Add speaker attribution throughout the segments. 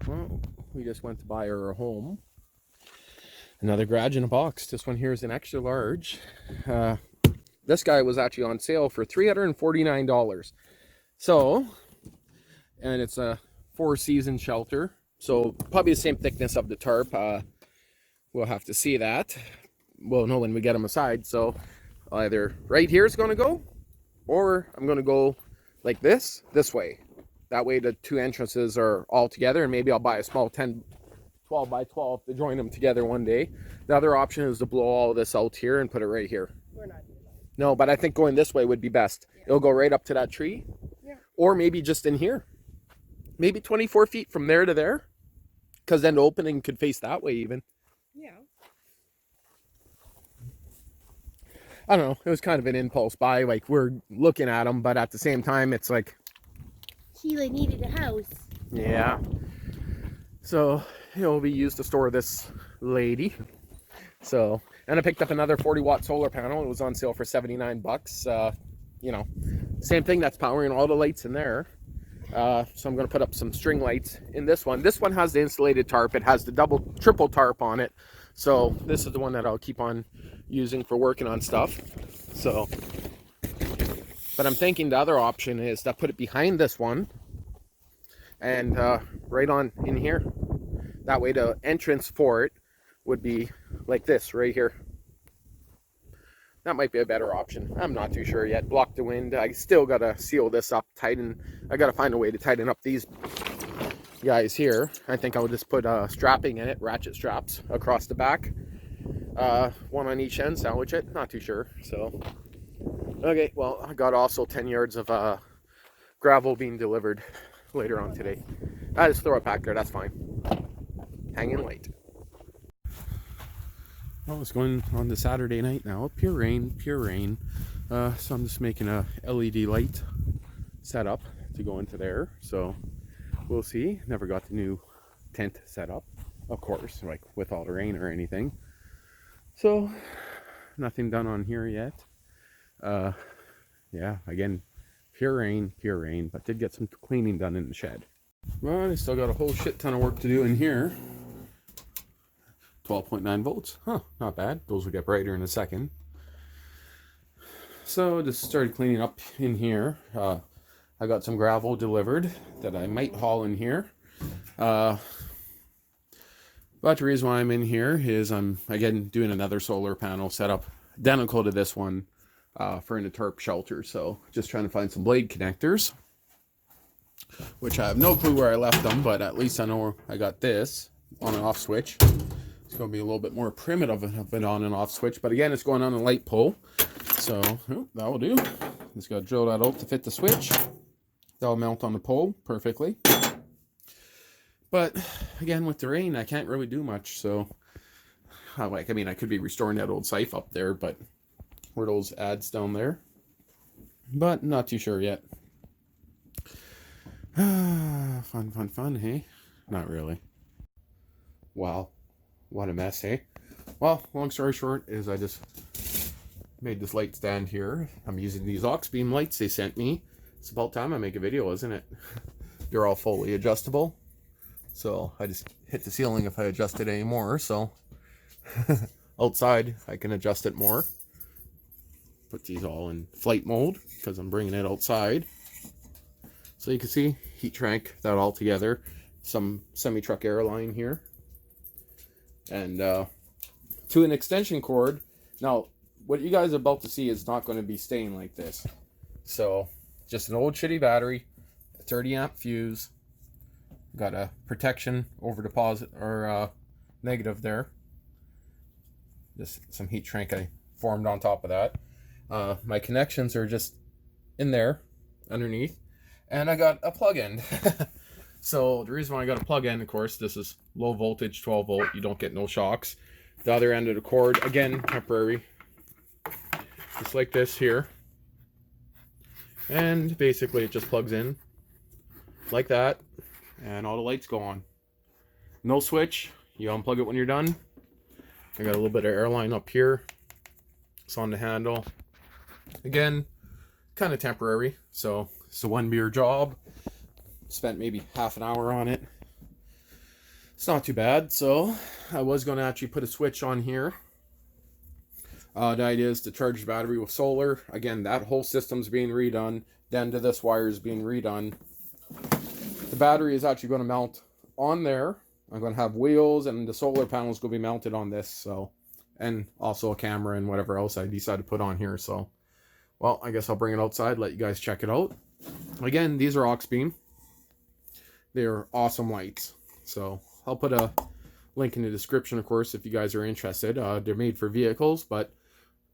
Speaker 1: Well, we just went to buy her a home. Another garage in a box. This one here is an extra large. This guy was actually on sale for $349. So, and it's a 4-season shelter. So probably the same thickness of the tarp. We'll have to see that. We'll know when we get them aside. So either right here is going to go, or I'm going to go like this way. That way the two entrances are all together, and maybe I'll buy a small 12 by 12 to join them together one day. The other option is to blow all this out here and put it right here.
Speaker 2: We're not doing that.
Speaker 1: No, but I think going this way would be best. Yeah. It'll go right up to that tree.
Speaker 2: Yeah.
Speaker 1: Or maybe just in here. Maybe 24 feet from there to there. Because then the opening could face that way even.
Speaker 2: Yeah.
Speaker 1: I don't know. It was kind of an impulse buy. Like, we're looking at them, but at the same time, it's like...
Speaker 2: Sheila needed a house.
Speaker 1: Yeah. So, it'll be used to store this lady. So, and I picked up another 40-watt solar panel. It was on sale for 79 bucks. You know, same thing, that's powering all the lights in there. So I'm going to put up some string lights in this one. This one has the insulated tarp. It has the triple tarp on it. So this is the one that I'll keep on using for working on stuff. So, but I'm thinking the other option is to put it behind this one and right on in here. That way the entrance for it would be like this right here. That might be a better option. I'm not too sure yet. Block the wind. I still gotta seal this up, tighten. I gotta find a way to tighten up these guys here. I think I would just put strapping in it, ratchet straps across the back. One on each end, sandwich it. Not too sure. So, okay. Well, I got also 10 yards of gravel being delivered later on today. I just throw it back there. That's fine. Hanging light. Well, it's going on to Saturday night now. Pure rain, pure rain. So I'm just making a LED light setup to go into there. So we'll see. Never got the new tent set up, of course, like with all the rain or anything. So nothing done on here yet. Yeah, again, pure rain, but did get some cleaning done in the shed. Well, I still got a whole shit ton of work to do in here. 12.9 volts. Huh, not bad. Those will get brighter in a second. So just started cleaning up in here. I got some gravel delivered that I might haul in here. But the reason why I'm in here is I'm, again, doing another solar panel setup, identical to this one, for in a tarp shelter. So just trying to find some blade connectors, which I have no clue where I left them, but at least I know I got this on and off switch. It's going to be a little bit more primitive of an on and off switch, but again, it's going on a light pole. So that will do. Just got to drill that out to fit the switch. That'll mount on the pole perfectly. But again, with the rain, I can't really do much. So, I mean, I could be restoring that old scythe up there, but were those ads down there? But not too sure yet. Fun, hey? Not really. Wow. What a mess, hey? Well, long story short is I just made this light stand here. I'm using these AuxBeam lights they sent me. It's about time I make a video, isn't it? They're all fully adjustable. So I just hit the ceiling if I adjust it anymore. So outside I can adjust it more. Put these all in flight mode because I'm bringing it outside. So you can see heat shrink that all together. Some semi-truck airline here. And to an extension cord. Now, what you guys are about to see is not going to be staying like this. So, just an old shitty battery, a 30 amp fuse. Got a protection over deposit or negative there. Just some heat shrink I formed on top of that. My connections are just in there underneath. And I got a plug-in. So the reason why I got a plug-in, of course, this is low voltage, 12 volt. You don't get no shocks. The other end of the cord, again, temporary. Just like this here. And basically it just plugs in like that. And all the lights go on. No switch. You unplug it when you're done. I got a little bit of airline up here. It's on the handle. Again, kind of temporary. So it's a one beer job. Spent maybe half an hour on it. It's not too bad. So I was going to actually put a switch on here. The idea is to charge the battery with solar. Again, that whole system's being redone. The end of this wire is being redone. The battery is actually going to mount on there. I'm going to have wheels, and the solar panels going to be mounted on this. So, and also a camera and whatever else I decide to put on here. So, well, I guess I'll bring it outside, let you guys check it out. Again, these are AuxBeam. They're awesome lights. So I'll put a link in the description, of course, if you guys are interested. They're made for vehicles, but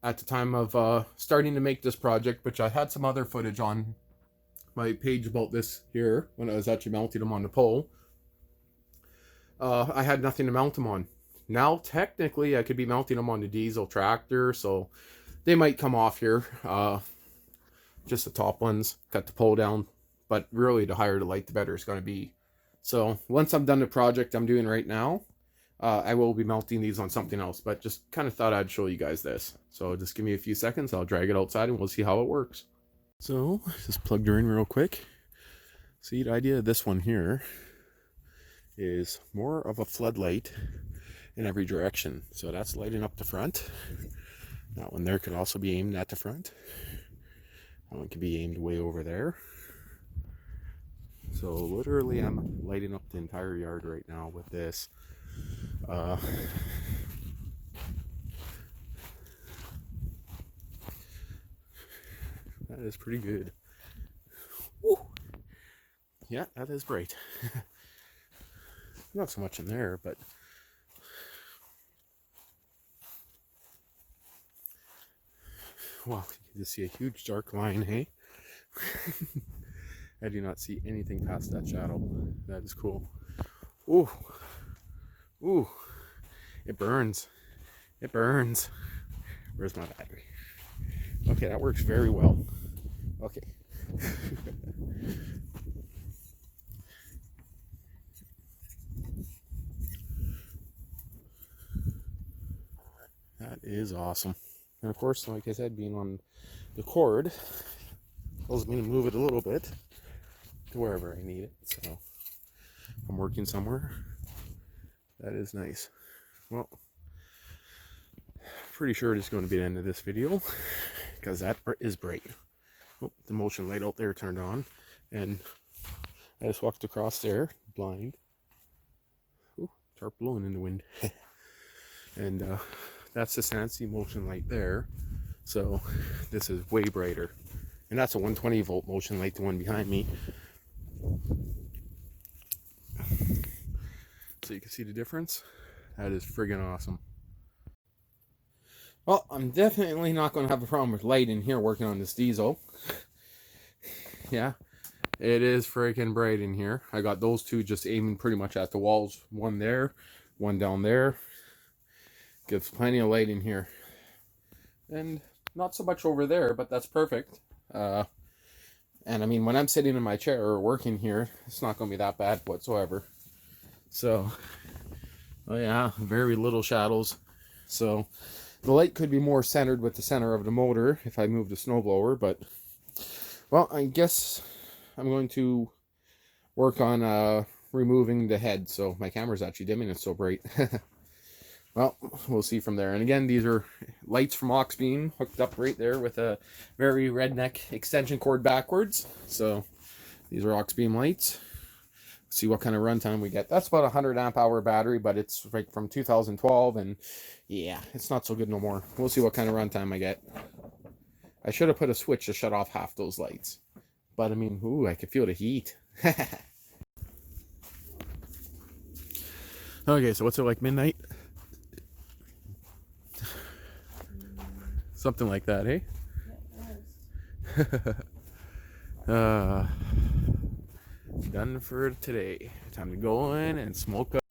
Speaker 1: at the time of starting to make this project, which I had some other footage on my page about this here when I was actually mounting them on the pole, I had nothing to mount them on. Now technically I could be mounting them on the diesel tractor, so they might come off here, just the top ones, cut the pole down, but really the higher the light the better it's going to be. So once I'm done the project I'm doing right now, I will be mounting these on something else, but just kind of thought I'd show you guys this. So just give me a few seconds, I'll drag it outside and we'll see how it works. So just plugged her in real quick. See, the idea of this one here is more of a floodlight in every direction. So that's lighting up the front. That one there could also be aimed at the front. That one could be aimed way over there. So literally I'm lighting up the entire yard right now with this. That is pretty good. Woo. Yeah, that is bright. Not so much in there, but wow, you can just see a huge dark line, hey? I do not see anything past that shadow. That is cool. Ooh. Ooh. It burns. It burns. Where's my battery? Okay, that works very well. Okay. That is awesome. And of course, like I said, being on the cord allows me to move it a little bit to wherever I need it. So if I'm working somewhere, that is nice. Well, pretty sure it is going to be the end of this video because that is bright. Oh, the motion light out there turned on, and I just walked across there blind. Ooh, sharp blowing in the wind. And that's the Sansi motion light there. So this is way brighter, and that's a 120 volt motion light, the one behind me. So you can see the difference. That is friggin' awesome. Well, I'm definitely not going to have a problem with light in here working on this diesel. Yeah, it is freaking bright in here. I got those two just aiming pretty much at the walls. One there, one down there. Gives plenty of light in here. And not so much over there, but that's perfect. And I mean, when I'm sitting in my chair or working here, it's not going to be that bad whatsoever. So, oh yeah, very little shadows. So the light could be more centered with the center of the motor if I move the snowblower, but well, I guess I'm going to work on removing the head. So my camera's actually dimming, it's so bright. Well, we'll see from there. And again, these are lights from AuxBeam hooked up right there with a very redneck extension cord backwards. So these are AuxBeam lights. See what kind of runtime we get. That's about a 100 amp hour battery, but it's like from 2012, and yeah, it's not so good no more. We'll see what kind of runtime I get. I should have put a switch to shut off half those lights, but I mean, ooh, I can feel the heat. Okay, so what's it like, midnight? Something like that, eh? Done for today. Time to go in and smoke up.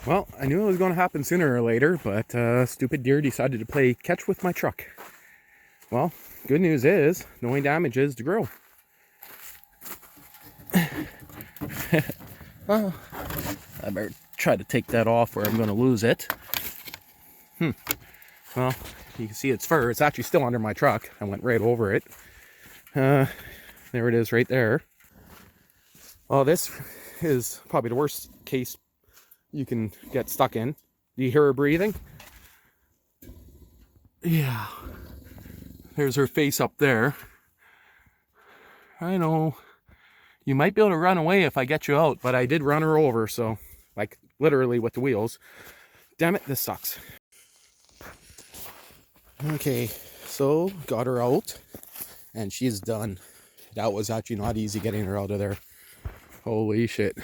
Speaker 1: Well, I knew it was going to happen sooner or later, but stupid deer decided to play catch with my truck. Well, good news is, the only damage is the grill. Well, I better try to take that off or I'm going to lose it. Well, you can see its fur. It's actually still under my truck. I went right over it. There it is right there. Oh, this is probably the worst case you can get stuck in. Do you hear her breathing? Yeah. There's her face up there. I know. You might be able to run away if I get you out, but I did run her over, so, like, literally with the wheels. Damn it, this sucks. Okay, so got her out, and she's done. That was actually not easy getting her out of there. Holy shit.